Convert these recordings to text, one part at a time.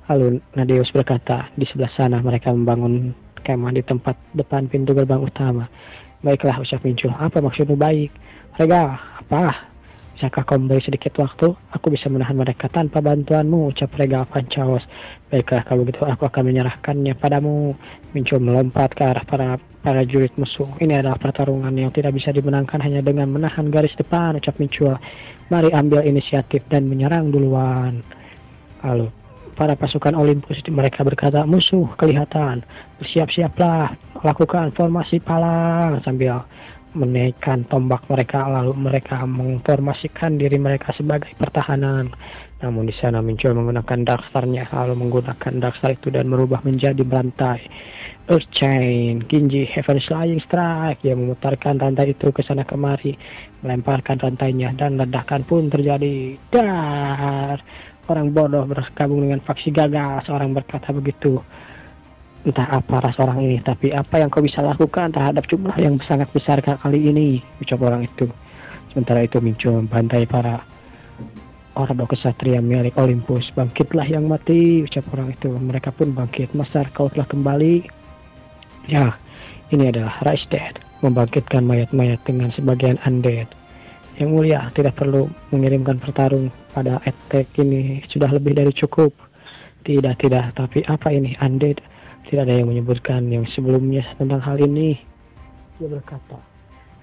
Lalu Nadeus berkata, di sebelah sana mereka membangun kemah di tempat depan pintu gerbang utama. Baiklah, ucap Mincu, apa maksudmu baik? Rega, apa? Bisakah kau memberi sedikit waktu? Aku bisa menahan mereka tanpa bantuanmu, ucap Rega Pancaos. Baiklah, kalau begitu aku akan menyerahkannya padamu. Mincu melompat ke arah para jurid musuh. Ini adalah pertarungan yang tidak bisa dimenangkan hanya dengan menahan garis depan, ucap Mincu. Mari ambil inisiatif dan menyerang duluan. Lalu para pasukan Olympus mereka berkata, musuh kelihatan, bersiap-siaplah, lakukan formasi palang sambil menaikkan tombak mereka. Lalu mereka memformasikan diri mereka sebagai pertahanan. Namun di sana muncul menggunakan Darkstar-nya, lalu menggunakan Darkstar itu dan merubah menjadi rantai Earth Chain, Ginji, Heaven Flying Strike. Dia memutarkan rantai itu ke sana kemari, melemparkan rantainya dan ledakan pun terjadi. Dar! Orang bodoh bergabung dengan faksi gagal, seorang berkata begitu. Entah apa rasa orang ini, tapi apa yang kau bisa lakukan terhadap jumlah yang sangat besar kali ini, ucap orang itu. Sementara itu muncul membantai para ordo kesatria milik Olympus. Bangkitlah yang mati, ucap orang itu. Mereka pun bangkit. Masar, kau telah kembali. Ya, ini adalah Rise Dead, membangkitkan mayat-mayat dengan sebagian undead. Yang mulia, tidak perlu mengirimkan pertarung pada attack ini, sudah lebih dari cukup. Tidak, tapi apa ini undead? Tidak ada yang menyebutkan yang sebelumnya tentang hal ini. Dia berkata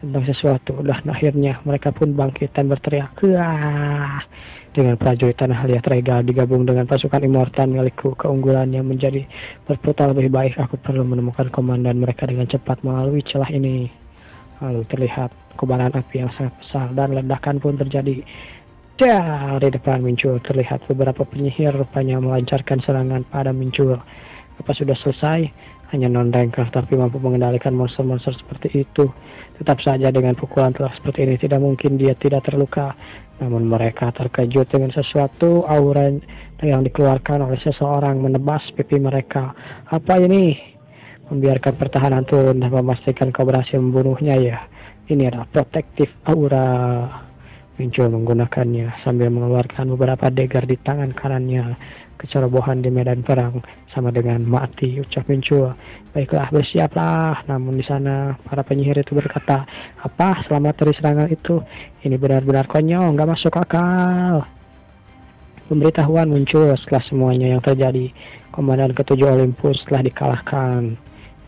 tentang sesuatu, dan akhirnya mereka pun bangkit dan berteriak. Wah! Dengan prajurit tanah liat regal digabung dengan pasukan immortal milikku, keunggulannya menjadi berputar lebih baik. Aku perlu menemukan komandan mereka dengan cepat melalui celah ini. Lalu terlihat kobaran api yang sangat besar dan ledakan pun terjadi. Dari depan muncul terlihat beberapa penyihir rupanya melancarkan serangan pada muncul. Apa sudah selesai? Hanya non-ranker tapi mampu mengendalikan monster-monster seperti itu. Tetap saja dengan pukulan telak seperti ini tidak mungkin dia tidak terluka. Namun mereka terkejut dengan sesuatu aura yang dikeluarkan oleh seseorang menebas pipi mereka. Apa ini? Membiarkan pertahanan turun dan memastikan kau berhasil membunuhnya ya. Ini adalah protective aura. Muncul menggunakannya sambil mengeluarkan beberapa dagger di tangan kanannya. Kecerobohan di medan perang sama dengan mati, ucap Muncul. Baiklah, bersiaplah. Namun di sana para penyihir itu berkata, apa selamat dari serangan itu? Ini benar-benar konyol, nggak masuk akal. Pemberitahuan muncul setelah semuanya yang terjadi. Komandan ketujuh Olympus telah dikalahkan.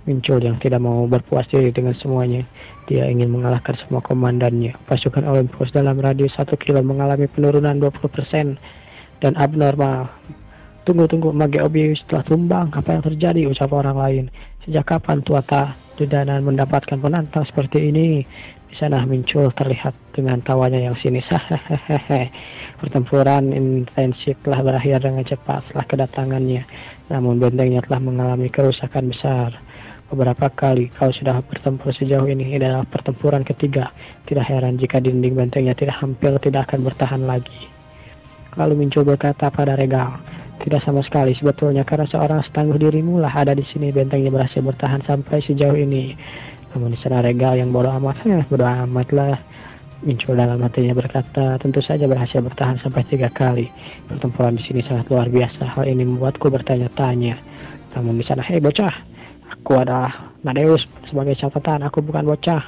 Muncul yang tidak mau berpuas diri dengan semuanya. Dia ingin mengalahkan semua komandannya. Pasukan Olympus dalam radius 1 kilo mengalami penurunan 20% dan abnormal. Tunggu, Mage Obius telah tumbang. Apa yang terjadi? Ucap orang lain. Sejak kapan Tuatha De Danann mendapatkan penantang seperti ini? Di sana muncul terlihat dengan tawanya yang sinis. Hehehe. Pertempuran intensif telah berakhir dengan cepat setelah kedatangannya. Namun bentengnya telah mengalami kerusakan besar. Beberapa kali kau sudah bertempur sejauh ini, adalah pertempuran ketiga. Tidak heran jika dinding bentengnya tidak akan bertahan lagi. Lalu muncul berkata pada Regal, tidak sama sekali sebetulnya karena seorang setangguh dirimu lah ada di sini bentengnya berhasil bertahan sampai sejauh ini. Namun di sana Regal yang bodoh amat lah. Muncul dalam hatinya berkata, tentu saja berhasil bertahan sampai 3 kali. Pertempuran di sini sangat luar biasa. Hal ini membuatku bertanya-tanya. Namun di sana, hei bocah, aku adalah Nadeus. Sebagai catatan, aku bukan bocah.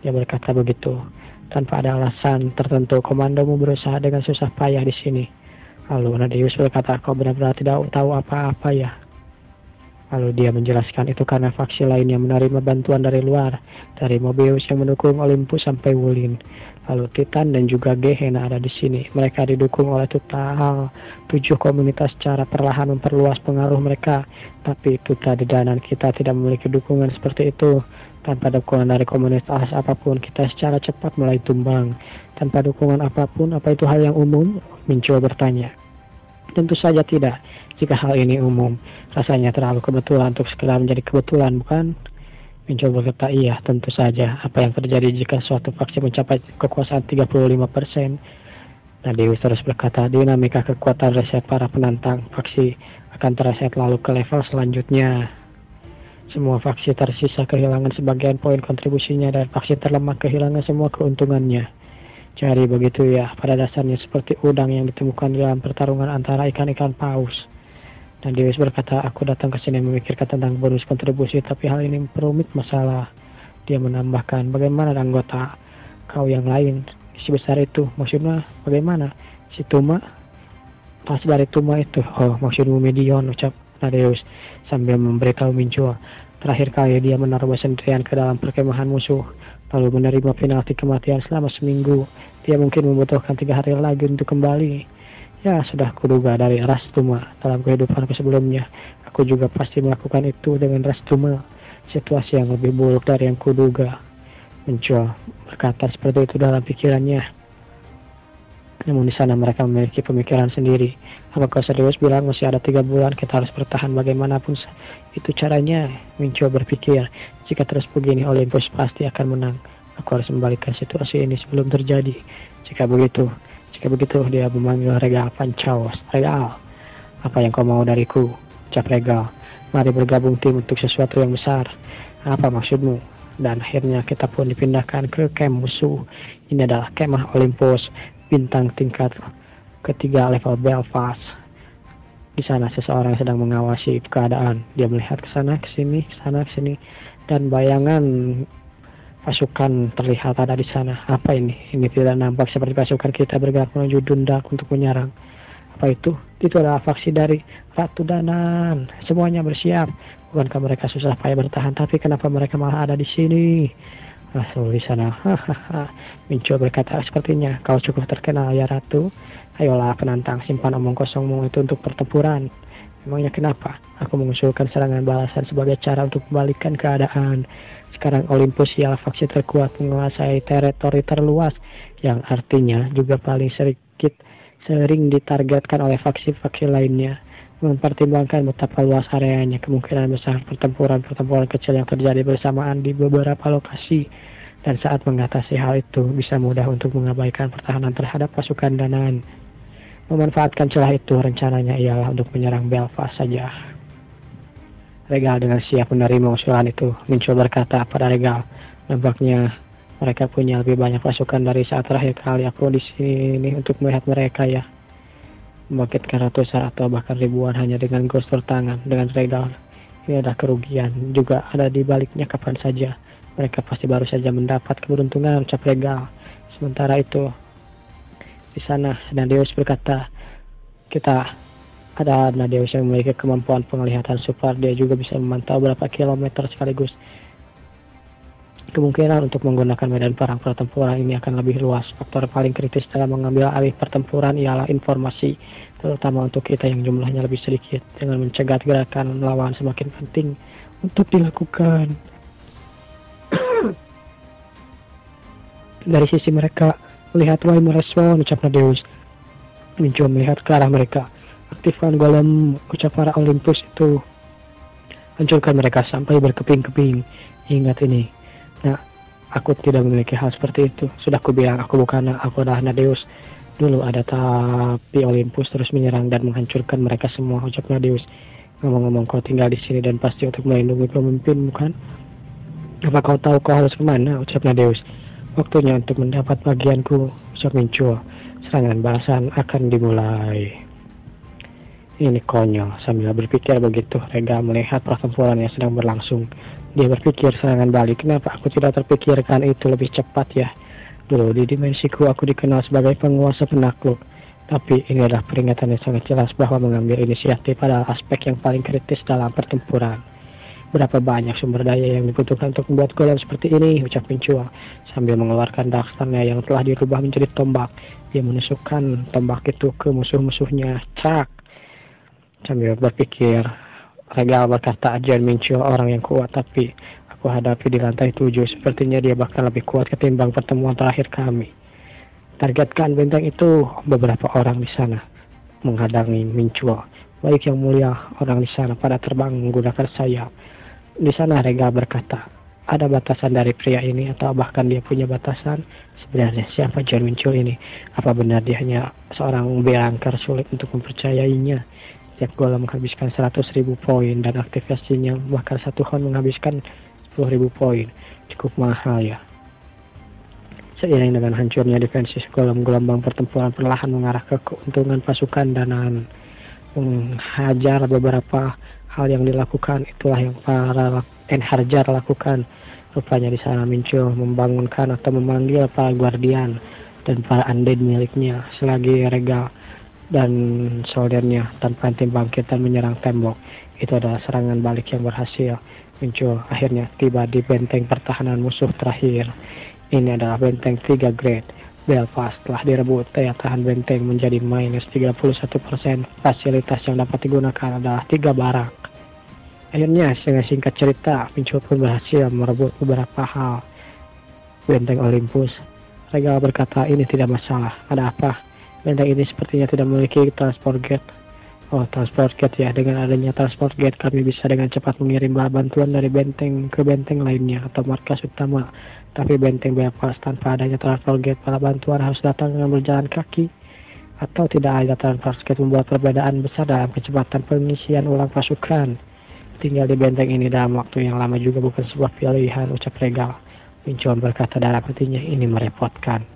Dia berkata begitu. Tanpa ada alasan tertentu, komandomu berusaha dengan susah payah di sini. Lalu Nadeus berkata, kau benar-benar tidak tahu apa-apa ya? Lalu dia menjelaskan itu karena faksi lain yang menerima bantuan dari luar. Dari Mobius yang mendukung Olympus sampai Wulin. Lalu Titan dan juga Gehenna ada di sini. Mereka didukung oleh total 7 komunitas secara perlahan memperluas pengaruh mereka. Tapi Tuatha De Danann kita tidak memiliki dukungan seperti itu. Tanpa dukungan dari komunitas apapun, kita secara cepat mulai tumbang. Tanpa dukungan apapun, apa itu hal yang umum? Muncul bertanya. Tentu saja tidak. Jika hal ini umum, rasanya terlalu kebetulan untuk sekedar menjadi kebetulan, bukan? Muncul berkata, iya, tentu saja. Apa yang terjadi jika suatu faksi mencapai kekuasaan 35%? Nadeus terus berkata, dinamika kekuatan reset para penantang faksi akan terreset lalu ke level selanjutnya. Semua faksi tersisa kehilangan sebagian poin kontribusinya dan faksi terlemah kehilangan semua keuntungannya. Jadi begitu ya, pada dasarnya seperti udang yang ditemukan dalam pertarungan antara ikan-ikan paus. Nadeus berkata, aku datang ke sini memikirkan tentang bonus kontribusi, tapi hal ini memperumit masalah. Dia menambahkan, bagaimana anggota kau yang lain sebesar itu? Maksudnya bagaimana? Si Tuma? Pas dari Tuma itu. Oh, maksudmu Medion, ucap Nadeus sambil memberitahu Minchua. Terakhir kali dia menaruh sendirian ke dalam perkemahan musuh, lalu menerima penalti kematian selama seminggu. Dia mungkin membutuhkan 3 hari lagi untuk kembali. Ya, sudah kuduga dari ras Tuma dalam kehidupanku sebelumnya. Aku juga pasti melakukan itu dengan ras Tuma. Situasi yang lebih buruk dari yang kuduga. Minchua berkata seperti itu dalam pikirannya. Namun di sana mereka memiliki pemikiran sendiri. Apakah serius bilang masih ada 3 bulan kita harus bertahan bagaimanapun itu caranya? Minchua berpikir, jika terus begini Olympus pasti akan menang. Aku harus membalikan situasi ini sebelum terjadi. Jika begitu dia memanggil Regal Pancaos. Regal, apa yang kau mau dariku? Ucap Regal. Mari bergabung tim untuk sesuatu yang besar. Apa maksudmu? Dan akhirnya kita pun dipindahkan ke camp musuh. Ini adalah kemah Olympus, bintang tingkat ketiga level Belfast. Di sana seseorang sedang mengawasi keadaan. Dia melihat ke sana, ke sini, dan bayangan pasukan terlihat ada di sana. Apa ini? Ini tidak nampak seperti pasukan kita bergerak menuju Dundak untuk menyerang. Apa itu? Itu adalah faksi dari Ratu Danan. Semuanya bersiap. Bukankah mereka susah payah bertahan? Tapi kenapa mereka malah ada di sini? Di sana. Minchua berkata, sepertinya kau cukup terkenal ya Ratu. Ayolah penantang, simpan omong kosongmu itu untuk pertempuran. Memangnya kenapa? Aku mengusulkan serangan balasan sebagai cara untuk membalikkan keadaan. Sekarang Olympus ialah faksi terkuat menguasai teritori terluas, yang artinya juga paling sering ditargetkan oleh faksi-faksi lainnya. Mempertimbangkan betapa luas areanya, kemungkinan besar pertempuran kecil yang terjadi bersamaan di beberapa lokasi, dan saat mengatasi hal itu bisa mudah untuk mengabaikan pertahanan terhadap pasukan Danan. Memanfaatkan celah itu rencananya ialah untuk menyerang Belfast saja. Regal dengan siap menerima usulan itu. Minchua berkata pada Regal, nampaknya mereka punya lebih banyak pasukan dari saat terakhir kali aku di sini untuk melihat mereka ya. Membangkitkan ratusan atau bahkan ribuan hanya dengan gestur tangan dengan Regal. Ini adalah kerugian. Juga ada di baliknya kapan saja. Mereka pasti baru saja mendapat keberuntungan, ucap Regal. Sementara itu, di sana Nadeus berkata, ada Nadeus yang memiliki kemampuan penglihatan super. Dia juga bisa memantau berapa kilometer sekaligus. Kemungkinan untuk menggunakan medan perang pertempuran ini akan lebih luas. Faktor paling kritis dalam mengambil alih pertempuran ialah informasi, terutama untuk kita yang jumlahnya lebih sedikit. Dengan mencegat gerakan lawan semakin penting untuk dilakukan. Dari sisi mereka, melihat why merespon, ucap Nadeus. Minchua melihat ke arah mereka. Aktifkan golem, ucap para Olympus itu. Hancurkan mereka sampai berkeping-keping. Ingat ini. Nah, aku tidak memiliki hal seperti itu. Sudah kubilang aku adalah Nadeus. Dulu ada tapi Olympus terus menyerang dan menghancurkan mereka semua, ucap Nadeus. Ngomong-ngomong, kau tinggal di sini dan pasti untuk melindungi pemimpin, bukan? Apa kau tahu kau harus kemana, ucap Nadeus. Waktunya untuk mendapat bagianku, ucap Minchua. Serangan balasan akan dimulai. Ini konyol. Sambil berpikir begitu, Regal melihat pertempuran yang sedang berlangsung. Dia berpikir serangan balik. Kenapa aku tidak terpikirkan itu lebih cepat ya? Dulu di dimensiku aku dikenal sebagai penguasa penakluk. Tapi ini adalah peringatan yang sangat jelas bahwa mengambil inisiatif adalah aspek yang paling kritis dalam pertempuran. Berapa banyak sumber daya yang dibutuhkan untuk membuat golem seperti ini, ucap Minchua. Sambil mengeluarkan darkstone yang telah dirubah menjadi tombak. Dia menusukkan tombak itu ke musuh-musuhnya. Cak! Sambil berpikir, Regal berkata, ajar Minchua orang yang kuat, tapi aku hadapi di lantai 7. Sepertinya dia bahkan lebih kuat ketimbang pertemuan terakhir kami. Targetkan benteng itu. Beberapa orang di sana menghadangi Minchua. Baik yang mulia, orang di sana pada terbang menggunakan sayap. Di sana Regal berkata, ada batasan dari pria ini atau bahkan dia punya batasan? Sebenarnya siapa Jan Minchua ini? Apa benar dia hanya seorang belangkar sulit untuk mempercayainya? Setiap golem menghabiskan 100.000 poin dan aktivasinya bahkan satu hon menghabiskan 10.000 poin. Cukup mahal ya. Seiring dengan hancurnya defensif golem, gelombang pertempuran perlahan mengarah ke keuntungan pasukan Danan. menghajar beberapa hal yang dilakukan. Itulah yang para Enharjar lakukan. Rupanya di sana muncul membangunkan atau memanggil para guardian dan para undead miliknya selagi Regal dan soldernya tanpa henti bangkit dan menyerang tembok. Itu adalah serangan balik yang berhasil. Muncul akhirnya tiba di benteng pertahanan musuh terakhir. Ini adalah benteng 3 grade. Belfast telah direbut. Daya tahan benteng menjadi minus 31%. Fasilitas yang dapat digunakan adalah 3 barak. Akhirnya, dengan singkat cerita, Muncul pun berhasil merebut beberapa hal. Benteng Olympus. Regal berkata, ini tidak masalah. Ada apa? Benteng ini sepertinya tidak memiliki transport gate. Oh, transport gate ya. Dengan adanya transport gate, kami bisa dengan cepat mengirim bantuan dari benteng ke benteng lainnya atau markas utama. Tapi benteng Belfast tanpa adanya transport gate, para bantuan harus datang dengan berjalan kaki. Atau tidak ada transport gate membuat perbedaan besar dalam kecepatan pengisian ulang pasukan. Tinggal di benteng ini dalam waktu yang lama juga bukan sebuah pilihan, ucap Regal. Mincuan berkata dalam hatinya, ini merepotkan.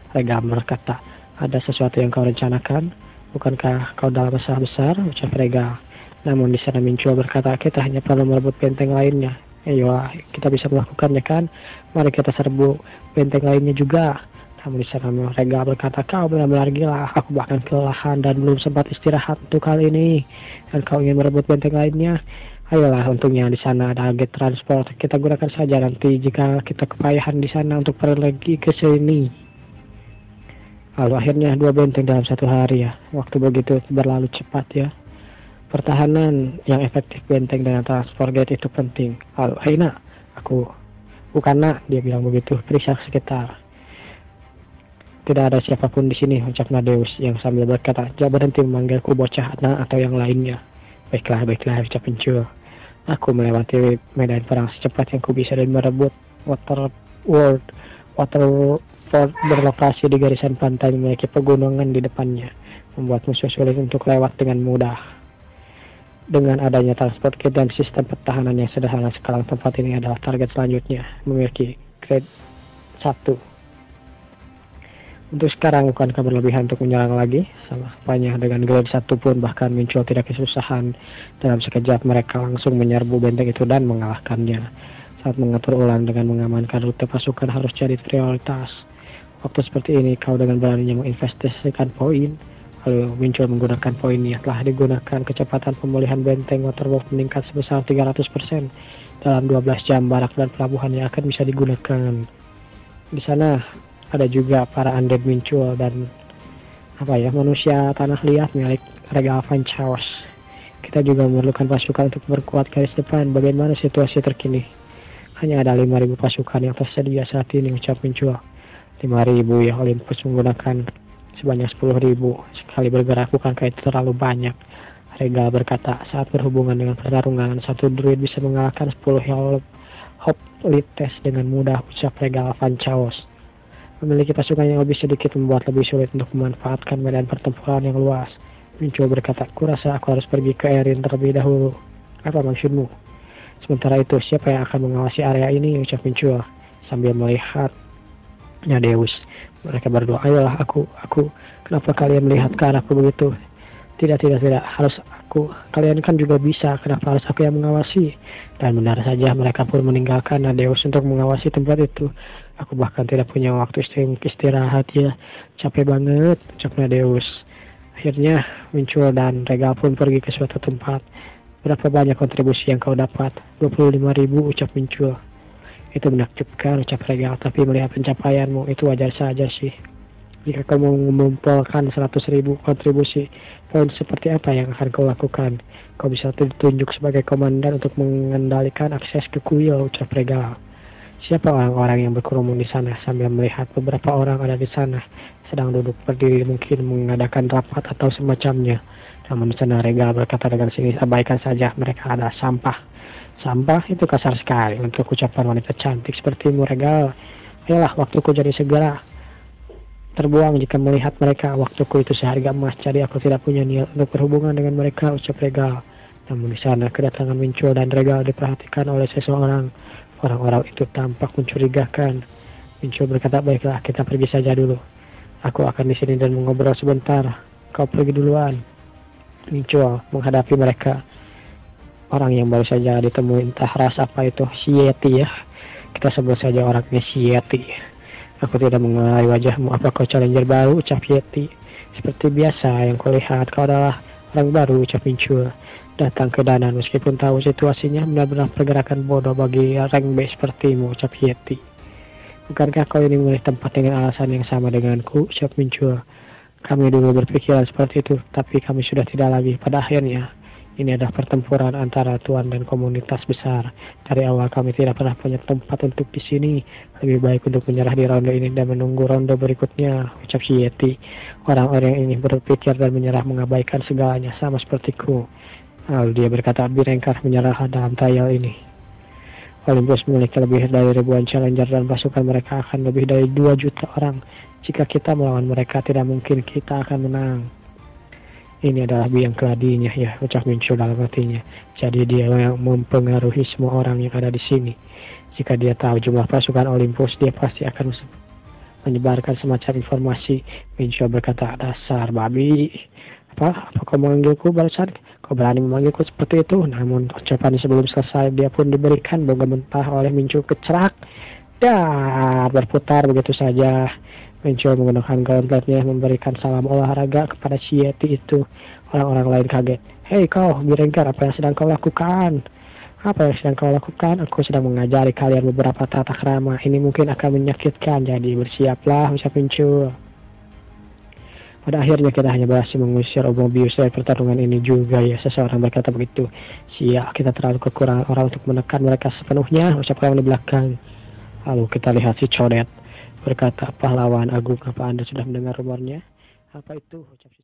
Regal berkata, ada sesuatu yang kau rencanakan? Bukankah kau dalam masalah besar? Ucap Regal. Namun di sana Mincuan berkata, kita hanya perlu merebut benteng lainnya. Ayo, kita bisa melakukannya kan? Mari kita serbu benteng lainnya juga. Namun di sana Regal berkata, kau benar-benar gila. Aku bahkan kelelahan dan belum sempat istirahat untuk kali ini. Dan kau ingin merebut benteng lainnya? Ayolah, untungnya di sana ada gate transport. Kita gunakan saja nanti jika kita kepayahan di sana untuk pergi ke sini. Lalu akhirnya 2 benteng dalam 1 hari ya. Waktu begitu berlalu cepat ya. Pertahanan yang efektif benteng dengan transport gate itu penting. Lalu, hei nak, bukan nak, dia bilang begitu. Periksa sekitar. Tidak ada siapapun di sini, ucap Nadeus yang sambil berkata, jangan berhenti memanggilku bocah anak atau yang lainnya. Baiklah, ucap Pencul. Aku melewati medan perang secepat yang ku bisa dan merebut Waterford berlokasi di garisan pantai memiliki pegunungan di depannya, membuat musuh sulit untuk lewat dengan mudah. Dengan adanya transport gate dan sistem pertahanan yang sederhana, sekarang tempat ini adalah target selanjutnya, memiliki grade 1. Untuk sekarang bukankah berlebihan untuk menyerang lagi? Sama apanya dengan grade 1 pun bahkan Muncul tidak kesusahan. Dalam sekejap mereka langsung menyerbu benteng itu dan mengalahkannya. Saat mengatur ulang dengan mengamankan rute pasukan harus jadi prioritas. Waktu seperti ini kau dengan beraninya menginvestasikan poin. Lalu Muncul menggunakan poin yang telah digunakan. Kecepatan pemulihan benteng Waterworld meningkat sebesar 300%. Dalam 12 jam barak dan pelabuhan yang akan bisa digunakan. Di sana ada juga para undead Muncul dan manusia tanah liat milik Regal Van Chaos. Kita juga memerlukan pasukan untuk memperkuat garis depan. Bagaimana situasi terkini? Hanya ada 5.000 pasukan yang tersedia saat ini, ucap Muncul. 5.000 ya, Olympus menggunakan sebanyak 10.000. Sekali bergerak, bukankah itu terlalu banyak? Regal berkata, saat berhubungan dengan pertarungan, satu druid bisa mengalahkan 10 hoplites dengan mudah, ucap Regal Van Chaos. Memiliki pasukan yang lebih sedikit membuat lebih sulit untuk memanfaatkan medan pertempuran yang luas. Muncul berkata, kurasa aku harus pergi ke Erin terlebih dahulu. Apa maksudmu? Sementara itu, siapa yang akan mengawasi area ini? Ucap Muncul sambil melihat Nadeus. Mereka berdua, ayolah aku. Kenapa kalian melihat ke arahku begitu? Tidak. Harus aku. Kalian kan juga bisa. Kenapa harus aku yang mengawasi? Dan benar saja mereka pun meninggalkan Nadeus untuk mengawasi tempat itu. Aku bahkan tidak punya waktu istirahat ya. Capek banget, ucap Nadeus. Akhirnya Muncul dan Regal pun pergi ke suatu tempat. Berapa banyak kontribusi yang kau dapat? 25.000, ucap Muncul. Itu menakjubkan, ucap Regal. Tapi melihat pencapaianmu itu wajar saja sih. Jika kau mengumpulkan 100.000 kontribusi, poin seperti apa yang akan kau lakukan? Kau bisa ditunjuk sebagai komandan untuk mengendalikan akses ke kuil, ucap Regal. Siapa orang-orang yang berkerumun di sana? Sambil melihat beberapa orang ada di sana, sedang duduk berdiri mungkin mengadakan rapat atau semacamnya. Namun di sana Regal berkata dengan singkat, abaikan saja, mereka adalah sampah. Sampah itu kasar sekali untuk ucapan wanita cantik sepertimu, Regal. Ayolah, waktuku jadi segera terbuang jika melihat mereka. Waktuku itu seharga emas, jadi aku tidak punya niat untuk berhubungan dengan mereka, ucap Regal. Namun di sana kedatangan Muncul dan Regal diperhatikan oleh seseorang. Orang-orang itu tampak mencurigakan. Muncul berkata, baiklah, kita pergi saja dulu. Aku akan di sini dan mengobrol sebentar. Kau pergi duluan. Muncul menghadapi mereka. Orang yang baru saja ditemui, entah ras apa itu, si Yeti ya. Kita sebut saja orangnya si Yeti. Aku tidak mengenali wajahmu, apa kau challenger baru, ucap Yeti. Seperti biasa, yang kulihat kau adalah orang baru, ucap Mincul. Datang ke Danan meskipun tahu situasinya benar-benar pergerakan bodoh bagi rank B sepertimu, ucap Yeti. Bukankah kau ini memilih tempat dengan alasan yang sama denganku, ucap Mincul. Kami dulu berpikiran seperti itu, tapi kami sudah tidak lagi. Pada akhirnya, ini adalah pertempuran antara Tuan dan komunitas besar. Dari awal kami tidak pernah punya tempat untuk di sini. Lebih baik untuk menyerah di ronde ini dan menunggu ronde berikutnya, ucap si Yeti. Orang-orang ini berpikir dan menyerah mengabaikan segalanya sama sepertiku. Lalu dia berkata, Birengkar menyerah dalam trial ini. Olympus memiliki lebih dari ribuan challenger dan pasukan mereka akan lebih dari 2 juta orang. Jika kita melawan mereka, tidak mungkin kita akan menang. Ini adalah biang keladinya ya, ucap Mincul dalam hatinya. Jadi dia yang mempengaruhi semua orang yang ada di sini. Jika dia tahu jumlah pasukan Olympus, dia pasti akan menyebarkan semacam informasi. Mincul berkata, dasar babi. Apa kau memanggilku barusan? Kau berani memanggilku seperti itu? Namun ucapan sebelum selesai dia pun diberikan boga mentah oleh Mincul kecerak. Dan berputar begitu saja. Mincul menggunakan gauntletnya memberikan salam olahraga kepada si Yeti itu. Orang-orang lain kaget. Hei kau, Birengkar, apa yang sedang kau lakukan? Apa yang sedang kau lakukan? Aku sedang mengajari kalian beberapa tata krama. Ini mungkin akan menyakitkan, jadi bersiaplah, ucap Mincul. Pada akhirnya kita hanya berhasil mengusir Mobius dari pertarungan ini juga ya. Seseorang berkata begitu. Siap, kita terlalu kekurangan orang untuk menekan mereka sepenuhnya, ucap orang di belakang. Lalu kita lihat si Codet berkata, pahlawan agung, apa Anda sudah mendengar rumornya? Apa itu? Ucap si